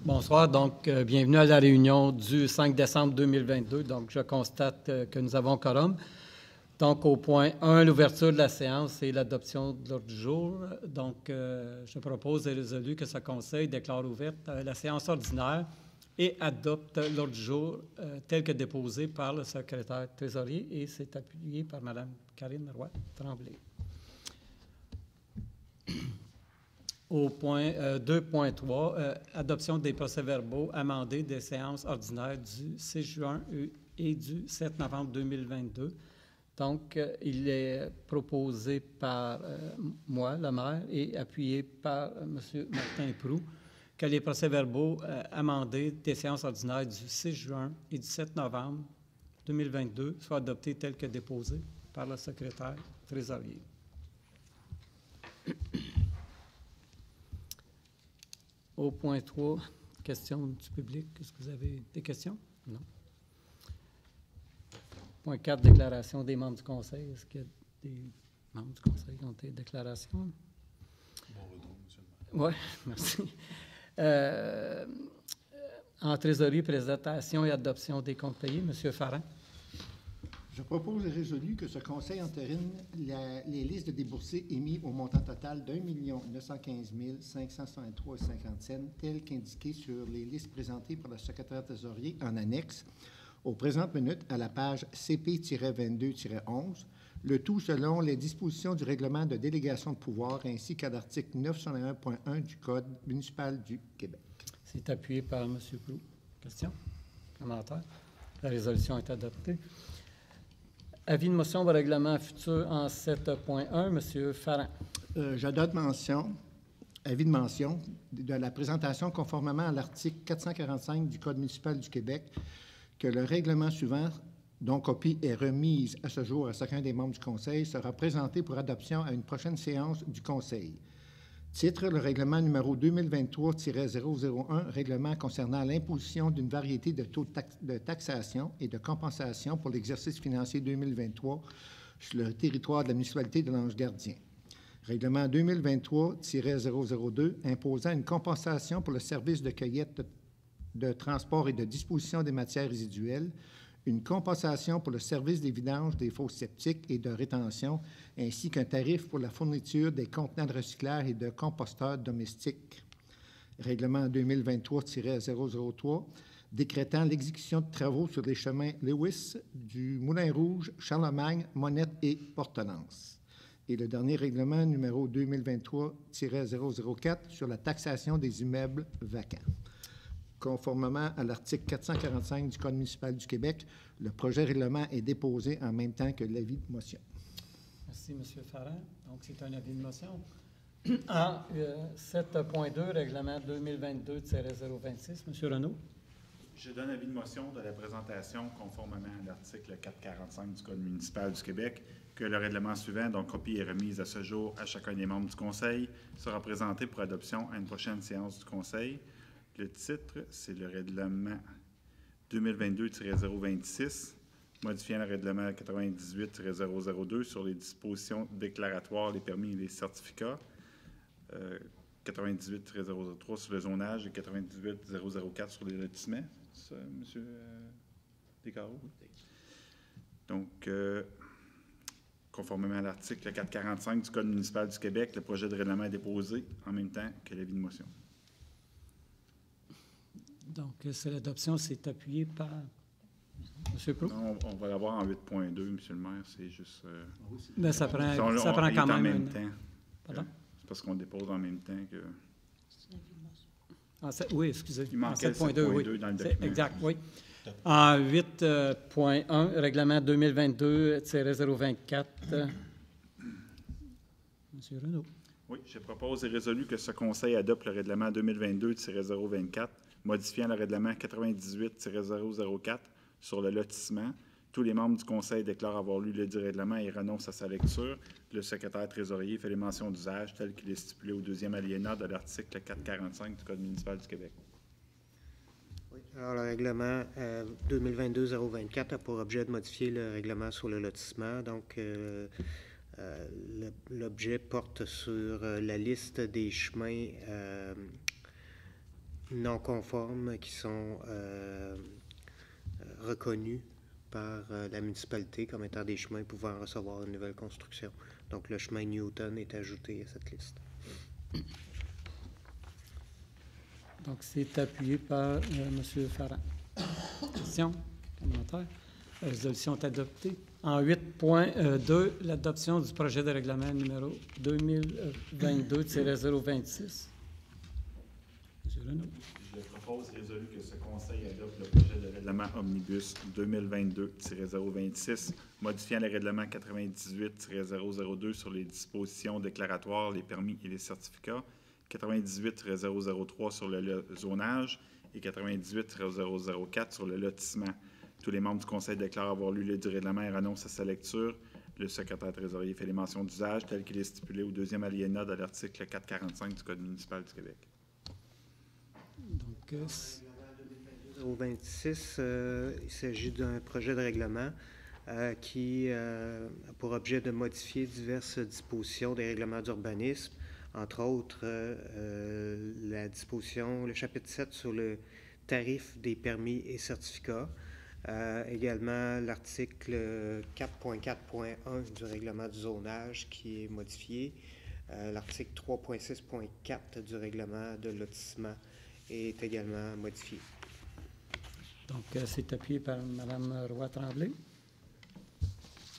Bonsoir. Donc, bienvenue à la réunion du 5 décembre 2022. Donc, je constate que nous avons quorum. Donc, au point 1, l'ouverture de la séance et l'adoption de l'ordre du jour. Donc, je propose et résolu que ce conseil déclare ouverte la séance ordinaire et adopte l'ordre du jour tel que déposé par le secrétaire trésorier et c'est appuyé par Mme Karine Roy-Tremblay. Au point 2.3, adoption des procès-verbaux amendés des séances ordinaires du 6 juin et du 7 novembre 2022. Donc, il est proposé par moi, le maire, et appuyé par M. Martin Proulx, que les procès-verbaux amendés des séances ordinaires du 6 juin et du 7 novembre 2022 soient adoptés tels que déposés par le secrétaire trésorier. Au point 3, questions du public. Est-ce que vous avez des questions? Non. Point 4, déclaration des membres du conseil. Est-ce qu'il y a des membres du conseil qui ont des déclarations? Bon retour, monsieur le maire. Oui, merci. En trésorerie, présentation et adoption des comptes payés. M. Farran. Je propose et résolu que ce conseil entérine les listes de déboursés émis au montant total d'1 915 563,50 cents, tels qu'indiqués sur les listes présentées par le secrétaire trésorier en annexe aux présentes minutes à la page CP-22-11, le tout selon les dispositions du règlement de délégation de pouvoir ainsi qu'à l'article 901.1 du Code municipal du Québec. C'est appuyé par M. Proulx. Question? Commentaire? La résolution est adoptée. Avis de motion au règlement futur en 7.1, M. Farran. J'adopte avis de mention de la présentation conformément à l'article 445 du Code municipal du Québec que le règlement suivant, dont copie est remise à ce jour à chacun des membres du Conseil, sera présenté pour adoption à une prochaine séance du Conseil. Titre, le règlement numéro 2023-001, règlement concernant l'imposition d'une variété de taux de taxation et de compensation pour l'exercice financier 2023 sur le territoire de la municipalité de l'Ange-Gardien. Règlement 2023-002, imposant une compensation pour le service de cueillette, de transport et de disposition des matières résiduelles, une compensation pour le service des vidanges des fosses septiques et de rétention, ainsi qu'un tarif pour la fourniture des contenants de recyclage et de composteurs domestiques. Règlement 2023-003, décrétant l'exécution de travaux sur les chemins Lewis, du Moulin Rouge, Charlemagne, Monette et Portenance. Et le dernier règlement numéro 2023-004 sur la taxation des immeubles vacants. Conformément à l'article 445 du Code municipal du Québec, le projet de règlement est déposé en même temps que l'avis de motion. Merci, M. Farran. Donc, c'est un avis de motion. En 7.2, règlement 2022-026, M. Renaud. Je donne avis de motion de la présentation conformément à l'article 445 du Code municipal du Québec que le règlement suivant, dont copie est remise à ce jour à chacun des membres du Conseil, sera présenté pour adoption à une prochaine séance du Conseil. Le titre, c'est le règlement 2022-026, modifiant le règlement 98-002 sur les dispositions déclaratoires, les permis et les certificats, 98-003 sur le zonage et 98-004 sur les lotissements. C'est ça, M. Descarreaux? Donc, conformément à l'article 445 du Code municipal du Québec, le projet de règlement est déposé en même temps que l'avis de motion. Donc, c'est l'adoption, c'est appuyé par M. Proulx? Non, on va l'avoir en 8.2, M. le maire, c'est juste... Mais ça prend quand même... en même temps. Pardon? C'est parce qu'on dépose en même temps que... Oui, excusez. Il manquait 7.2 oui. Dans le document. Exact, oui. En 8.1, règlement 2022-024, M. Renaud. Oui, je propose et résolu que ce Conseil adopte le règlement 2022-024, modifiant le règlement 98-004 sur le lotissement. Tous les membres du Conseil déclarent avoir lu le dit règlement et renoncent à sa lecture. Le secrétaire trésorier fait les mentions d'usage telles qu'il est stipulé au deuxième alinéa de l'article 445 du Code municipal du Québec. Oui, alors le règlement 2022-024 a pour objet de modifier le règlement sur le lotissement. Donc, l'objet porte sur la liste des chemins non conformes qui sont reconnus par la municipalité comme étant des chemins pouvant recevoir une nouvelle construction. Donc, le chemin Newton est ajouté à cette liste. Donc, c'est appuyé par M. Farrand. Questions, commentaires? La résolution est adoptée. En 8.2, l'adoption du projet de règlement numéro 2022-026. M. Renaud. Je propose résolu que ce Conseil adopte le projet de règlement Omnibus 2022-026, modifiant le règlement 98-002 sur les dispositions déclaratoires, les permis et les certificats, 98-003 sur le zonage et 98-004 sur le lotissement. Tous les membres du Conseil déclarent avoir lu le règlement et renoncent à sa lecture. Le secrétaire trésorier fait les mentions d'usage tel qu'il est stipulé au deuxième alinéa de l'article 445 du Code municipal du Québec. Donc, 026, il s'agit d'un projet de règlement qui a pour objet de modifier diverses dispositions des règlements d'urbanisme, entre autres la disposition, le chapitre 7 sur le tarif des permis et certificats, également l'article 4.4.1 du règlement du zonage qui est modifié, l'article 3.6.4 du règlement de lotissement est également modifié. Donc, c'est appuyé par Mme Roy-Tremblay.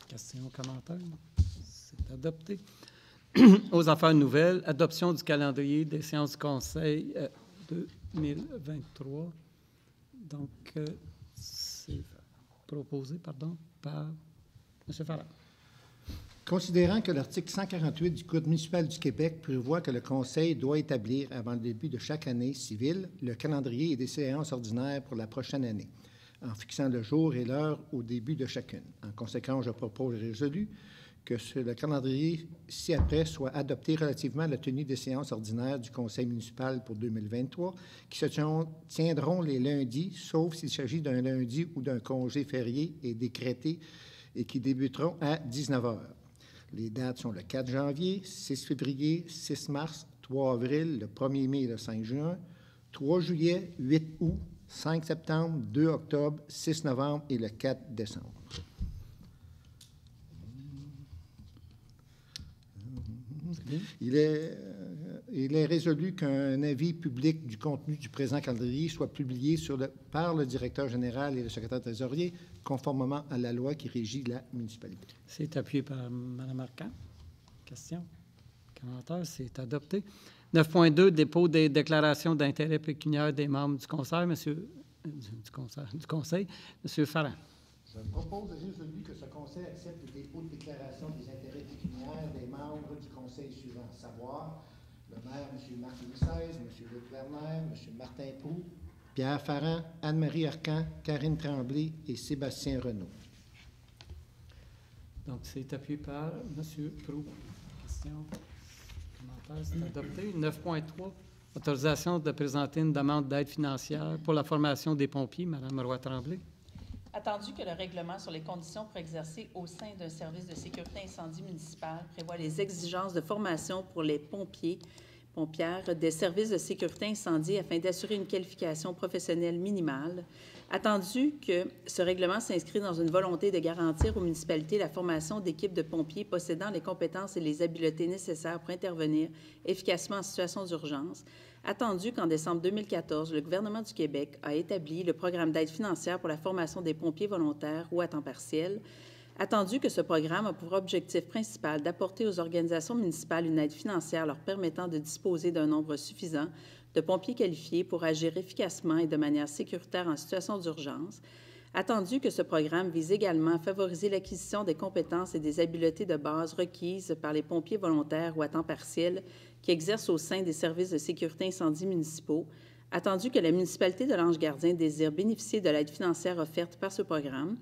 Questions, commentaires? C'est adopté. Aux affaires nouvelles, adoption du calendrier des séances du Conseil 2023. Donc, c'est proposé, par M. Farrand. Considérant que l'article 148 du Code municipal du Québec prévoit que le Conseil doit établir, avant le début de chaque année civile, le calendrier et des séances ordinaires pour la prochaine année, en fixant le jour et l'heure au début de chacune. En conséquence, je propose résolu que le calendrier ci-après soit adopté relativement à la tenue des séances ordinaires du Conseil municipal pour 2023, qui se tiendront les lundis, sauf s'il s'agit d'un lundi ou d'un congé férié et décrété, et qui débuteront à 19 h. Les dates sont le 4 janvier, 6 février, 6 mars, 3 avril, le 1er mai et le 5 juin, 3 juillet, 8 août, 5 septembre, 2 octobre, 6 novembre et le 4 décembre. Il est résolu qu'un avis public du contenu du présent calendrier soit publié par le directeur général et le secrétaire trésorier, conformément à la loi qui régit la municipalité. C'est appuyé par Mme Arcan. Question? Commentaire? C'est adopté. 9.2, dépôt des déclarations d'intérêt pécuniaire des membres du Conseil. Du Conseil. M. Farrand. Je propose résolu que ce Conseil accepte le dépôt de déclaration des intérêts pécuniaires des membres du Conseil suivant, à savoir le maire, M. Marc-Louis XVI, M. Luc Werner, M. Martin Proulx, Pierre Farrand, Anne-Marie Arcan, Karine Tremblay et Sébastien Renaud. Donc, c'est appuyé par M. Proulx. Question? Commentaire? C'est adopté. 9.3, autorisation de présenter une demande d'aide financière pour la formation des pompiers. Mme Roy-Tremblay. Attendu que le règlement sur les conditions pour exercer au sein d'un service de sécurité incendie municipal prévoit les exigences de formation pour les pompières des services de sécurité incendie afin d'assurer une qualification professionnelle minimale, attendu que ce règlement s'inscrit dans une volonté de garantir aux municipalités la formation d'équipes de pompiers possédant les compétences et les habiletés nécessaires pour intervenir efficacement en situation d'urgence, attendu qu'en décembre 2014, le gouvernement du Québec a établi le programme d'aide financière pour la formation des pompiers volontaires ou à temps partiel, attendu que ce programme a pour objectif principal d'apporter aux organisations municipales une aide financière leur permettant de disposer d'un nombre suffisant de pompiers qualifiés pour agir efficacement et de manière sécuritaire en situation d'urgence, attendu que ce programme vise également à favoriser l'acquisition des compétences et des habiletés de base requises par les pompiers volontaires ou à temps partiel qui exercent au sein des services de sécurité incendie municipaux, attendu que la municipalité de l'Ange-Gardien désire bénéficier de l'aide financière offerte par ce programme,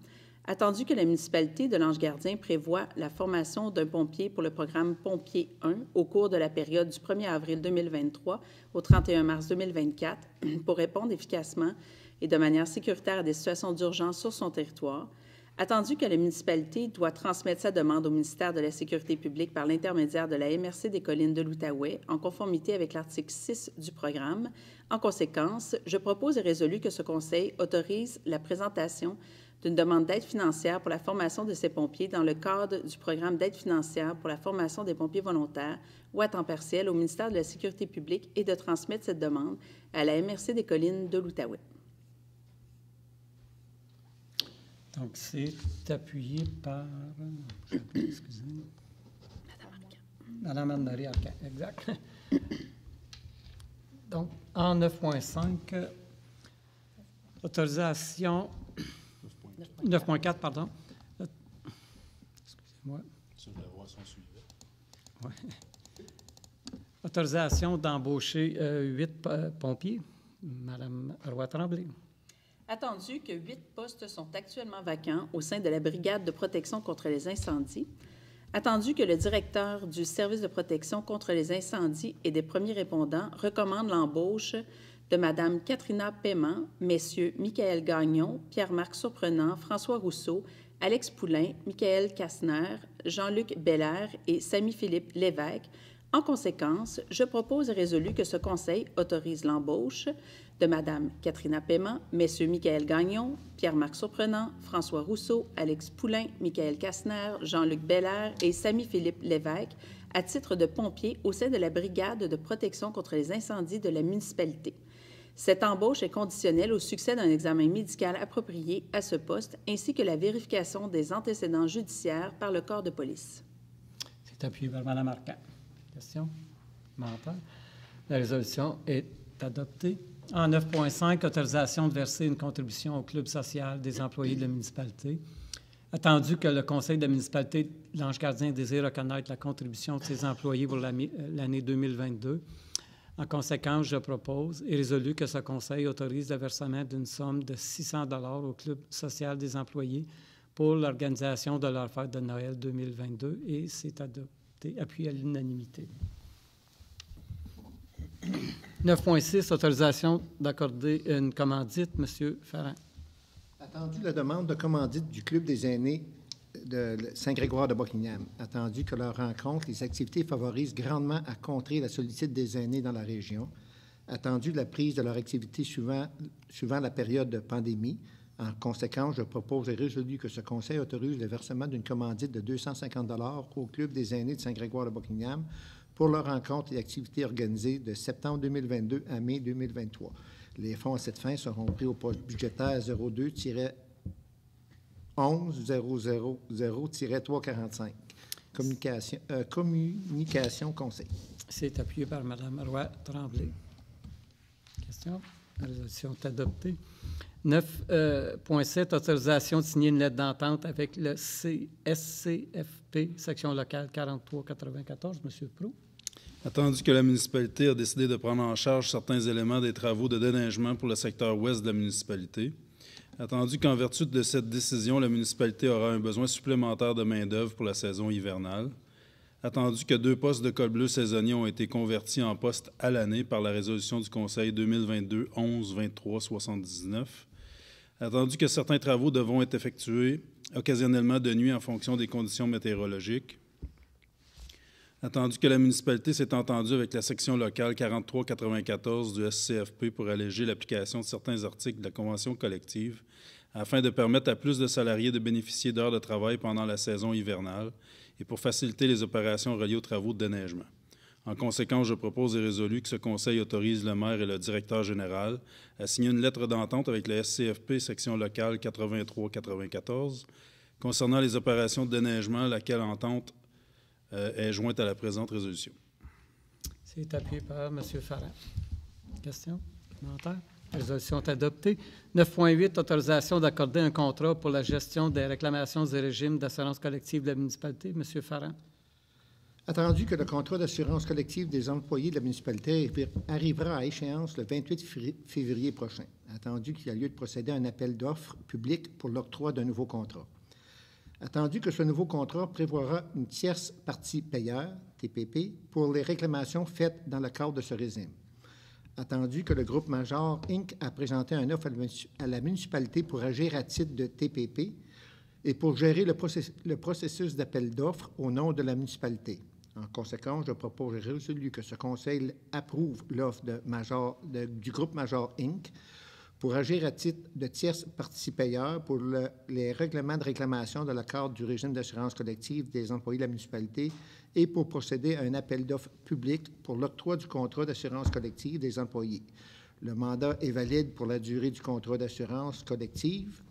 attendu que la municipalité de l'Ange-Gardien prévoit la formation d'un pompier pour le programme Pompier 1 au cours de la période du 1er avril 2023 au 31 mars 2024 pour répondre efficacement et de manière sécuritaire à des situations d'urgence sur son territoire, Attendu que la municipalité doit transmettre sa demande au ministère de la Sécurité publique par l'intermédiaire de la MRC des Collines de l'Outaouais, en conformité avec l'article 6 du programme, en conséquence, je propose et résolu que ce Conseil autorise la présentation d'une demande d'aide financière pour la formation de ces pompiers dans le cadre du programme d'aide financière pour la formation des pompiers volontaires ou à temps partiel au ministère de la Sécurité publique et de transmettre cette demande à la MRC des Collines de l'Outaouais. Donc, c'est appuyé par... Excusez. Madame Anne-Marie Arcan, exact. Donc, en 9.5, autorisation... 9.4, pardon. Excusez-moi. Sur la voie sont suivies. Ouais. Autorisation d'embaucher 8 pompiers. Madame Roy-Tremblay. Attendu que 8 postes sont actuellement vacants au sein de la Brigade de protection contre les incendies, attendu que le directeur du service de protection contre les incendies et des premiers répondants recommande l'embauche de Mme Katrina Paiement, Messieurs Michael Gagnon, Pierre-Marc Surprenant, François Rousseau, Alex Poulain, Michael Kastner, Jean-Luc Belair et Samy-Philippe Lévesque. En conséquence, je propose et résolu que ce Conseil autorise l'embauche de Mme Katrina Paiement, Messieurs Michael Gagnon, Pierre-Marc Surprenant, François Rousseau, Alex Poulain, Michael Kastner, Jean-Luc Belair et Samy-Philippe Lévesque à titre de pompiers au sein de la Brigade de protection contre les incendies de la municipalité. Cette embauche est conditionnelle au succès d'un examen médical approprié à ce poste ainsi que la vérification des antécédents judiciaires par le corps de police. C'est appuyé par Mme Arcan. Question? Commentaire? La résolution est adoptée. En 9.5, autorisation de verser une contribution au club social des employés de la municipalité. Attendu que le conseil de la municipalité de l'Ange-Gardien désire reconnaître la contribution de ses employés pour l'année 2022, en conséquence, je propose et résolu que ce conseil autorise le versement d'une somme de 600 $ au club social des employés pour l'organisation de leur fête de Noël 2022 et c'est adopté, appuyé à l'unanimité. 9.6, autorisation d'accorder une commandite. Monsieur Ferrand. Attendu la demande de commandite du Club des aînés de Saint-Grégoire de Buckingham. Attendu que leur rencontre, les activités favorisent grandement à contrer la solitude des aînés dans la région. Attendu la prise de leur activité suivant la période de pandémie. En conséquence, je propose et résolu que ce Conseil autorise le versement d'une commandite de 250 $ au Club des aînés de Saint-Grégoire de Buckingham pour leur rencontre et activités organisées de septembre 2022 à mai 2023. Les fonds à cette fin seront pris au poste budgétaire 02-11-000-345. Communication Conseil. C'est appuyé par Mme Roy-Tremblay. Question? La résolution est adoptée. 9.7, autorisation de signer une lettre d'entente avec le SCFP, section locale 4394. Monsieur Proulx. Attendu que la municipalité a décidé de prendre en charge certains éléments des travaux de déneigement pour le secteur ouest de la municipalité. Attendu qu'en vertu de cette décision, la municipalité aura un besoin supplémentaire de main-d'œuvre pour la saison hivernale. Attendu que 2 postes de col bleu saisonniers ont été convertis en postes à l'année par la résolution du Conseil 2022-11-23-79. Attendu que certains travaux devront être effectués occasionnellement de nuit en fonction des conditions météorologiques. Attendu que la municipalité s'est entendue avec la section locale 4394 du SCFP pour alléger l'application de certains articles de la Convention collective afin de permettre à plus de salariés de bénéficier d'heures de travail pendant la saison hivernale et pour faciliter les opérations reliées aux travaux de déneigement. En conséquence, je propose et résolu que ce Conseil autorise le maire et le directeur général à signer une lettre d'entente avec le SCFP section locale 83-94 concernant les opérations de déneigement, laquelle entente est jointe à la présente résolution. C'est appuyé par M. Ferrand. Question? Commentaire? La résolution est adoptée. 9.8, autorisation d'accorder un contrat pour la gestion des réclamations et régimes d'assurance collective de la municipalité. M. Ferrand. Attendu que le contrat d'assurance collective des employés de la municipalité arrivera à échéance le 28 février prochain. Attendu qu'il y a lieu de procéder à un appel d'offres public pour l'octroi d'un nouveau contrat. Attendu que ce nouveau contrat prévoira une tierce partie payeur, TPP, pour les réclamations faites dans le cadre de ce régime. Attendu que le groupe Major Inc. a présenté un offre à la municipalité pour agir à titre de TPP, et pour gérer le processus d'appel d'offres au nom de la municipalité. En conséquence, je propose et résolu que ce conseil approuve l'offre du groupe Major Inc. pour agir à titre de tierce partie payeur pour les règlements de réclamation de la carte du régime d'assurance collective des employés de la municipalité et pour procéder à un appel d'offres public pour l'octroi du contrat d'assurance collective des employés. Le mandat est valide pour la durée du contrat d'assurance collective.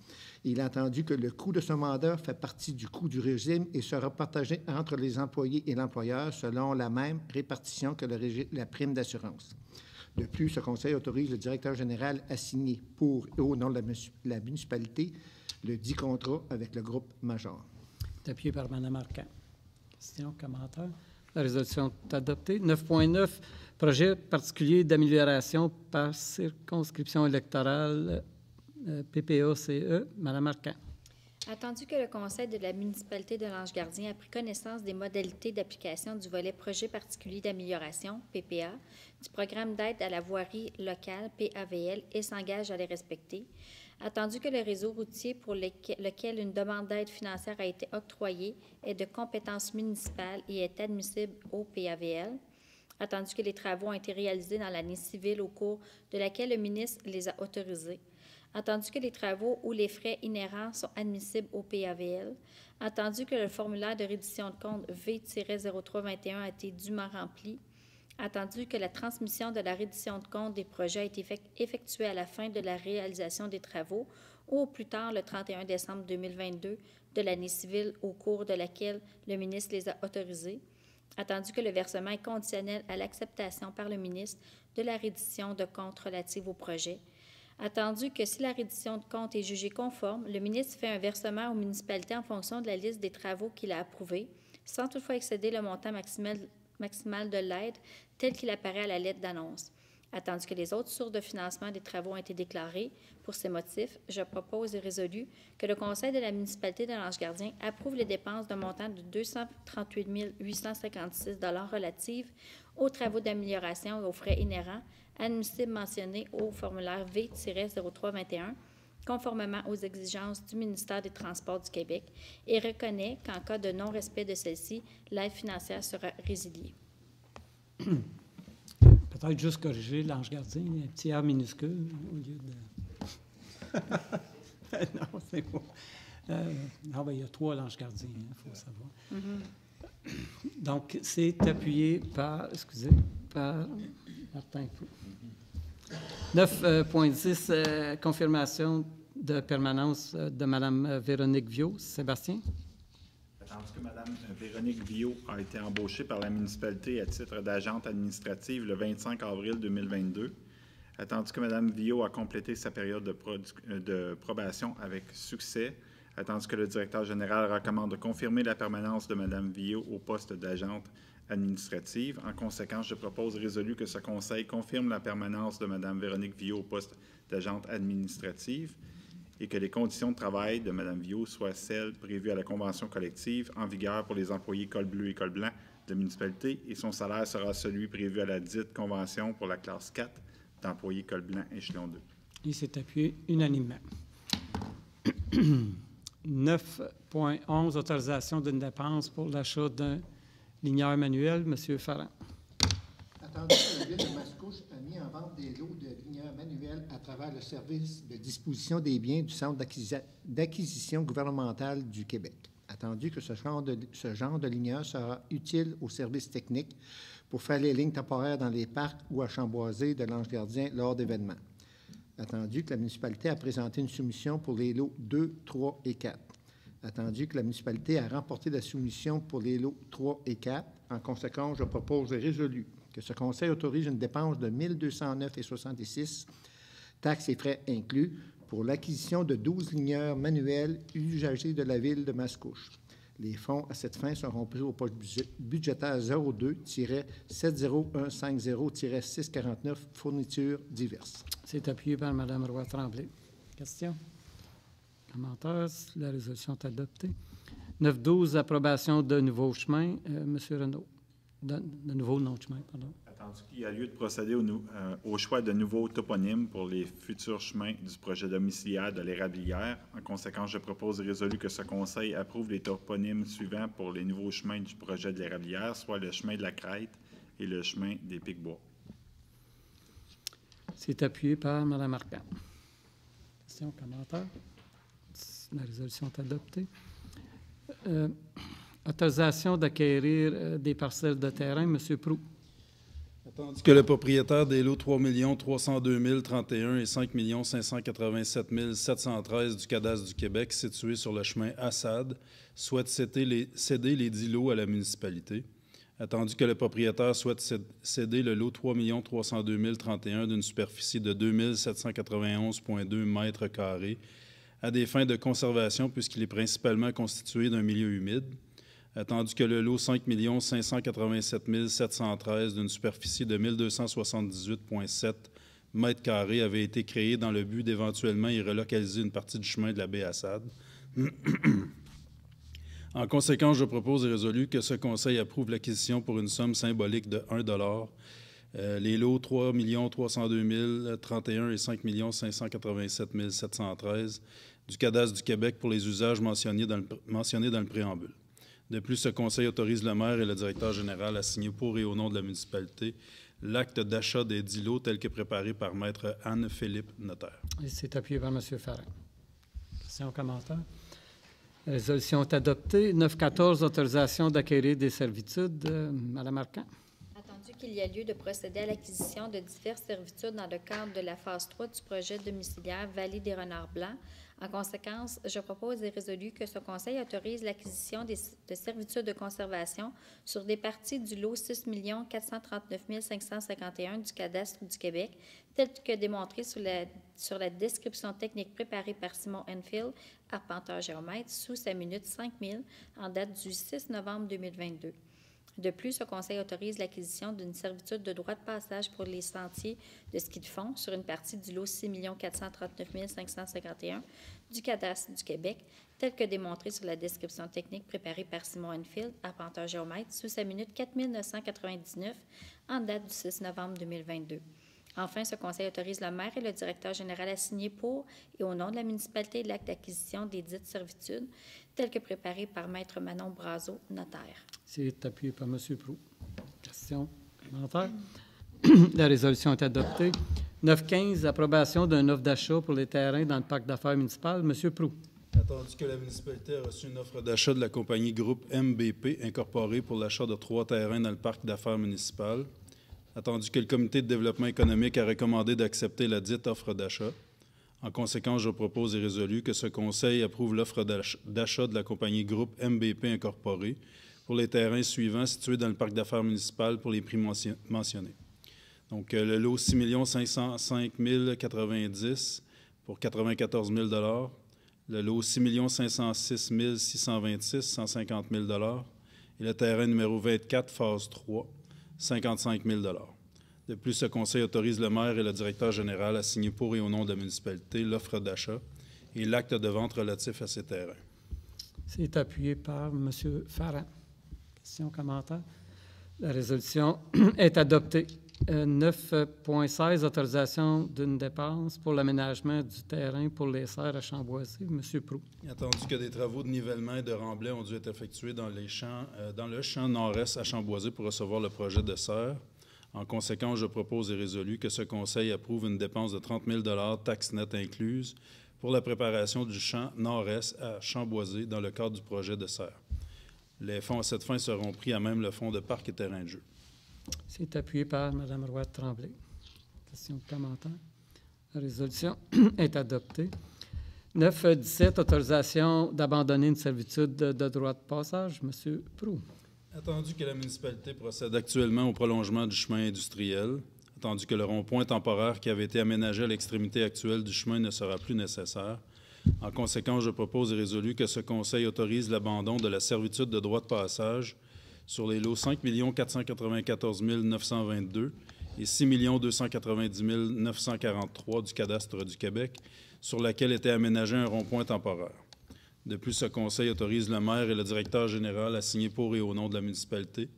Il est entendu que le coût de ce mandat fait partie du coût du régime et sera partagé entre les employés et l'employeur selon la même répartition que la prime d'assurance. De plus, ce conseil autorise le directeur général à signer pour et au nom de la municipalité le dit contrat avec le groupe Major. C'est appuyé par Mme Arcan. Questions, commentaires? La résolution est adoptée. 9.9, projet particulier d'amélioration par circonscription électorale PPA-CE. Mme Arcan. Attendu que le Conseil de la municipalité de l'Ange-Gardien a pris connaissance des modalités d'application du volet projet particulier d'amélioration, PPA, du programme d'aide à la voirie locale, PAVL, et s'engage à les respecter. Attendu que le réseau routier pour lequel une demande d'aide financière a été octroyée est de compétence municipale et est admissible au PAVL. Attendu que les travaux ont été réalisés dans l'année civile au cours de laquelle le ministre les a autorisés. Attendu que les travaux ou les frais inhérents sont admissibles au PAVL, attendu que le formulaire de reddition de compte V-0321 a été dûment rempli, attendu que la transmission de la reddition de compte des projets a été effectuée à la fin de la réalisation des travaux ou au plus tard le 31 décembre 2022 de l'année civile au cours de laquelle le ministre les a autorisés, attendu que le versement est conditionnel à l'acceptation par le ministre de la reddition de compte relative au projet, attendu que si la reddition de compte est jugée conforme, le ministre fait un versement aux municipalités en fonction de la liste des travaux qu'il a approuvés, sans toutefois excéder le montant maximal de l'aide tel qu'il apparaît à la lettre d'annonce. Attendu que les autres sources de financement des travaux ont été déclarées, pour ces motifs, je propose et résolu que le Conseil de la municipalité de l'Ange-Gardien approuve les dépenses d'un montant de 238 856 $ relatives aux travaux d'amélioration et aux frais inhérents admissibles mentionnés au formulaire V-0321, conformément aux exigences du ministère des Transports du Québec, et reconnaît qu'en cas de non-respect de celle-ci, l'aide financière sera résiliée. Peut-être juste corriger l'Ange-Gardien, un petit R minuscule au lieu de... non, c'est bon. Non, ben, il y a 3 l'Ange-Gardien, il faut savoir. Mm-hmm. Donc, c'est appuyé par, par Martin Fou. 9.10, confirmation de permanence de Mme Véronique Viau. Sébastien? Attendu que Mme Véronique Viau a été embauchée par la municipalité à titre d'agente administrative le 25 avril 2022, attendu que Mme Viau a complété sa période de probation avec succès, attendu que le directeur général recommande de confirmer la permanence de Mme Viau au poste d'agente administrative. En conséquence, je propose résolu que ce conseil confirme la permanence de Mme Véronique Viau au poste d'agente administrative et que les conditions de travail de Mme Viau soient celles prévues à la convention collective en vigueur pour les employés col bleu et col blanc de la municipalité et son salaire sera celui prévu à la dite convention pour la classe 4 d'employés col blanc échelon 2. Il s'est appuyé unanimement. 9.11, autorisation d'une dépense pour l'achat d'un ligneur manuel. M. Farran. Attendu que la Ville de Mascouche a mis en vente des lots de ligneurs manuels à travers le service de disposition des biens du Centre d'acquisition gouvernementale du Québec. Attendu que ce genre de ligneur sera utile aux services techniques pour faire les lignes temporaires dans les parcs ou à Chamboisé de l'Ange-Gardien lors d'événements. Attendu que la municipalité a présenté une soumission pour les lots 2, 3 et 4. Attendu que la municipalité a remporté la soumission pour les lots 3 et 4. En conséquence, je propose et résolu que ce conseil autorise une dépense de 1 209,66 $, taxes et frais inclus, pour l'acquisition de 12 ligneurs manuels usagés de la Ville de Mascouche. Les fonds à cette fin seront pris au poste budgétaire 02-70150-649, fournitures diverses. C'est appuyé par Mme Roy-Tremblay. Question? Commentaires? La résolution est adoptée. 9.12, approbation de nouveaux chemins. M. Renaud. De nouveaux noms de chemin, pardon. Attendu qu'il y a lieu de procéder au choix de nouveaux toponymes pour les futurs chemins du projet domiciliaire de l'Érablière. En conséquence, je propose et résolu que ce Conseil approuve les toponymes suivants pour les nouveaux chemins du projet de l'Érablière, soit le chemin de la Crête et le chemin des Pics-Bois. C'est appuyé par Mme Arcan. Questions, commentaires? La résolution est adoptée. Autorisation d'acquérir des parcelles de terrain, M. Proulx. Attendu que le propriétaire des lots 3 302 031 et 5 587 713 du cadastre du Québec, situé sur le chemin Assad, souhaite céder les 10 lots à la municipalité. Attendu que le propriétaire souhaite céder le lot 3 302 031 d'une superficie de 2 791,2 mètres carrés à des fins de conservation puisqu'il est principalement constitué d'un milieu humide. Attendu que le lot 5 587 713 d'une superficie de 1 278,7 mètres carrés avait été créé dans le but d'éventuellement y relocaliser une partie du chemin de la baie Assad. En conséquence, je propose et résolu que ce Conseil approuve l'acquisition pour une somme symbolique de 1 $, les lots 3 302 031 et 5 587 713 du cadastre du Québec pour les usages mentionnés dans le préambule. De plus, ce Conseil autorise le maire et le directeur général à signer pour et au nom de la municipalité l'acte d'achat des 10 lots tel que préparé par Maître Anne-Philippe, notaire. Et c'est appuyé par M. Ferrand. Questions, commentaires? La résolution est adoptée. 9.14, autorisation d'acquérir des servitudes. Mme Arcan. Attendu qu'il y a lieu de procéder à l'acquisition de diverses servitudes dans le cadre de la phase 3 du projet domiciliaire Vallée des Renards Blancs. En conséquence, je propose et résolu que ce Conseil autorise l'acquisition de servitudes de conservation sur des parties du lot 6 439 551 du cadastre du Québec, tel que démontré sur la description technique préparée par Simon Enfield, arpenteur géomètre, sous sa minute 5000, en date du 6 novembre 2022. De plus, ce Conseil autorise l'acquisition d'une servitude de droit de passage pour les sentiers de ski de fond sur une partie du lot 6 439 551 du cadastre du Québec, tel que démontré sur la description technique préparée par Simon Enfield, arpenteur géomètre, sous sa minute 4999, en date du 6 novembre 2022. Enfin, ce Conseil autorise le maire et le directeur général à signer pour et au nom de la municipalité l'acte d'acquisition des dites servitudes, tel que préparé par Maître Manon Brazeau, notaire. C'est appuyé par M. Proulx. Questions, commentaires? La résolution est adoptée. 9.15, approbation d'un offre d'achat pour les terrains dans le parc d'affaires municipal. M. Proulx. Attendu que la municipalité a reçu une offre d'achat de la compagnie Groupe MBP incorporée pour l'achat de 3 terrains dans le parc d'affaires municipal. Attendu que le Comité de développement économique a recommandé d'accepter la dite offre d'achat. En conséquence, je propose et résolu que ce Conseil approuve l'offre d'achat de la compagnie Groupe MBP incorporée pour les terrains suivants situés dans le parc d'affaires municipal pour les prix mentionnés. Donc, le lot 6 505 090 pour 94 000 $, le lot 6 506 626, 150 000 $ et le terrain numéro 24, phase 3, 55 000 $. De plus, ce Conseil autorise le maire et le directeur général à signer pour et au nom de la municipalité l'offre d'achat et l'acte de vente relatif à ces terrains. C'est appuyé par M. Farran. Questions, commentaires? La résolution est adoptée. 9.16, autorisation d'une dépense pour l'aménagement du terrain pour les serres à Chamboisy. M. Proulx. Attendu que des travaux de nivellement et de remblai ont dû être effectués dans le champ nord-est à Chamboisy pour recevoir le projet de serre. En conséquence, je propose et résolu que ce Conseil approuve une dépense de 30 000 $, taxes nettes incluses, pour la préparation du champ nord-est à Chamboisy dans le cadre du projet de serre. Les fonds à cette fin seront pris à même le fonds de parc et terrain de jeu. C'est appuyé par Mme Roy-Tremblay. Questions, commentaires? La résolution est adoptée. 9.17, autorisation d'abandonner une servitude de droit de passage. M. Proulx. Attendu que la municipalité procède actuellement au prolongement du chemin industriel, attendu que le rond-point temporaire qui avait été aménagé à l'extrémité actuelle du chemin ne sera plus nécessaire, en conséquence, je propose et résolu que ce Conseil autorise l'abandon de la servitude de droit de passage sur les lots 5 494 922 et 6 290 943 du cadastre du Québec, sur laquelle était aménagé un rond-point temporaire. De plus, ce Conseil autorise le maire et le directeur général à signer pour et au nom de la municipalité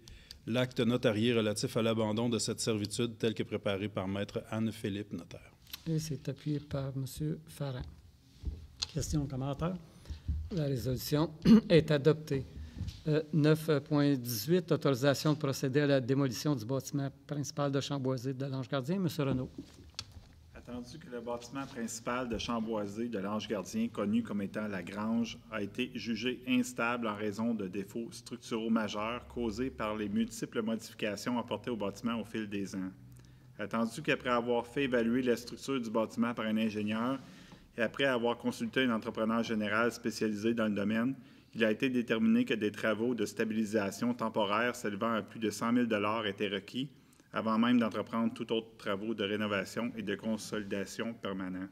l'acte notarié relatif à l'abandon de cette servitude tel que préparé par Maître Anne-Philippe, notaire. Et c'est appuyé par M. Farran. Questions, commentaires? La résolution est adoptée. 9.18, autorisation de procéder à la démolition du bâtiment principal de Chamboisé de l'Ange-Gardien. M. Renaud. Attendu que le bâtiment principal de Chamboisé de l'Ange-Gardien, connu comme étant la Grange, a été jugé instable en raison de défauts structuraux majeurs causés par les multiples modifications apportées au bâtiment au fil des ans. Attendu qu'après avoir fait évaluer la structure du bâtiment par un ingénieur et après avoir consulté un entrepreneur général spécialisé dans le domaine, il a été déterminé que des travaux de stabilisation temporaire s'élevant à plus de 100 000 étaient requis avant même d'entreprendre tout autre travaux de rénovation et de consolidation permanents.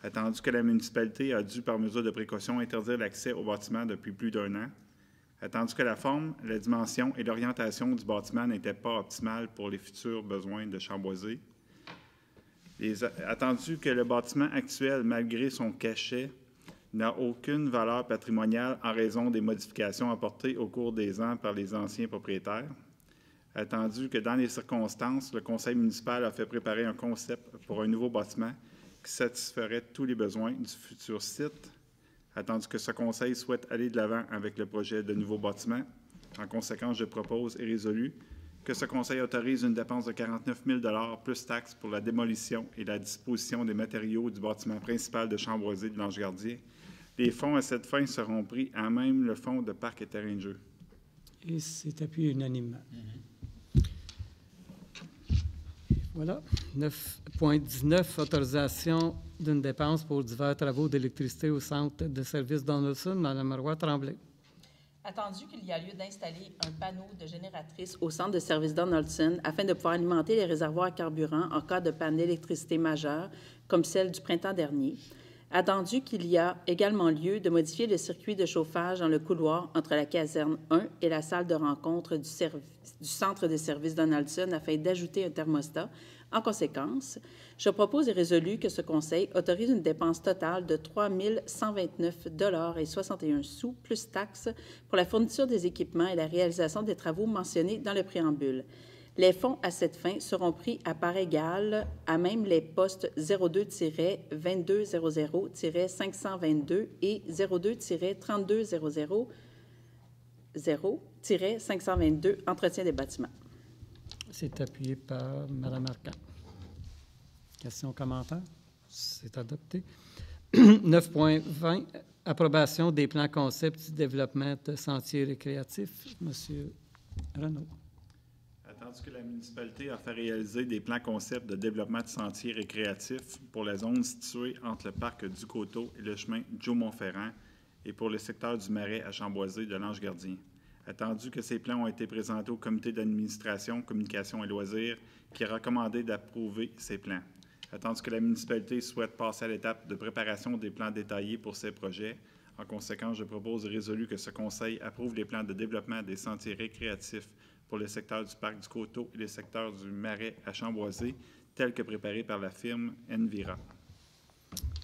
Attendu que la municipalité a dû, par mesure de précaution, interdire l'accès au bâtiment depuis plus d'1 an, attendu que la forme, la dimension et l'orientation du bâtiment n'étaient pas optimales pour les futurs besoins de Chamboisé, attendu que le bâtiment actuel, malgré son cachet, n'a aucune valeur patrimoniale en raison des modifications apportées au cours des ans par les anciens propriétaires, attendu que dans les circonstances, le conseil municipal a fait préparer un concept pour un nouveau bâtiment qui satisferait tous les besoins du futur site, attendu que ce conseil souhaite aller de l'avant avec le projet de nouveau bâtiment. En conséquence, je propose et résolu que ce conseil autorise une dépense de 49 000 plus taxes pour la démolition et la disposition des matériaux du bâtiment principal de Chamboisé de l'Ange-Gardien. Les fonds à cette fin seront pris à même le fonds de parc et terrain de jeu. Et c'est appuyé unanimement. Voilà. 9.19, autorisation d'une dépense pour divers travaux d'électricité au centre de service Donaldson. Mme Marois-Tremblay. Attendu qu'il y a lieu d'installer un panneau de génératrice au centre de service Donaldson afin de pouvoir alimenter les réservoirs à carburant en cas de panne d'électricité majeure, comme celle du printemps dernier. Attendu qu'il y a également lieu de modifier le circuit de chauffage dans le couloir entre la caserne 1 et la salle de rencontre du centre de service Donaldson afin d'ajouter un thermostat. En conséquence, je propose et résolu que ce conseil autorise une dépense totale de 3 129,61 $ plus taxes pour la fourniture des équipements et la réalisation des travaux mentionnés dans le préambule. Les fonds à cette fin seront pris à part égale à même les postes 02-2200-522 et 02-3200-522 entretien des bâtiments. C'est appuyé par Mme Arcan. Questions, commentaires? C'est adopté. 9.20, approbation des plans concepts du développement de sentiers récréatifs. M. Renaud. Attendu que la municipalité a fait réaliser des plans concepts de développement de sentiers récréatifs pour la zone située entre le parc du Coteau et le chemin Joe-Montferrand et pour le secteur du Marais à Chamboisé de l'Ange-Gardien. Attendu que ces plans ont été présentés au comité d'administration, communication et loisirs qui a recommandé d'approuver ces plans. Attendu que la municipalité souhaite passer à l'étape de préparation des plans détaillés pour ces projets. En conséquence, je propose et résolu que ce conseil approuve les plans de développement des sentiers récréatifs pour le secteur du parc du Coteau et le secteur du Marais à Chamboisé, tels que préparés par la firme Envira.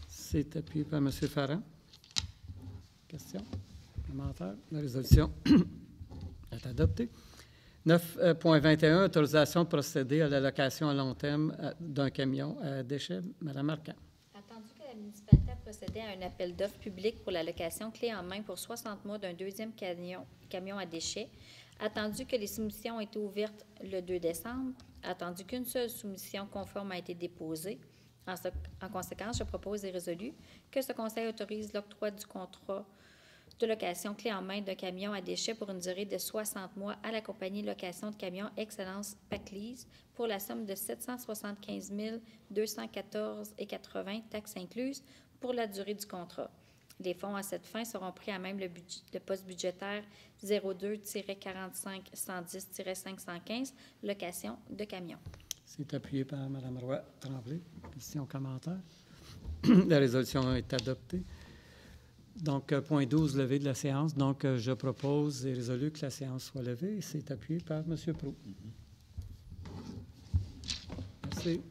C'est appuyé par M. Farran. Questions? Commentaires? La résolution est adoptée. 9.21, autorisation de procéder à la location à long terme d'un camion à déchets. Mme Arcan. Attendu que la municipalité a procédé à un appel d'offres public pour la location clé en main pour 60 mois d'un deuxième camion à déchets, attendu que les soumissions ont été ouvertes le 2 décembre, attendu qu'une seule soumission conforme a été déposée. En conséquence, je propose et résolu que ce conseil autorise l'octroi du contrat de location clé en main d'un camion à déchets pour une durée de 60 mois à la compagnie location de camions Excellence Paclise pour la somme de 775 214,80 taxes incluses pour la durée du contrat. Les fonds à cette fin seront pris à même le poste budgétaire 02-45-110-515, location de camions. C'est appuyé par Mme Roy-Tremblay. Questions, commentaires? La résolution est adoptée. Donc, point 12, levée de la séance. Donc, je propose et résolu que la séance soit levée. C'est appuyé par M. Proulx. Merci.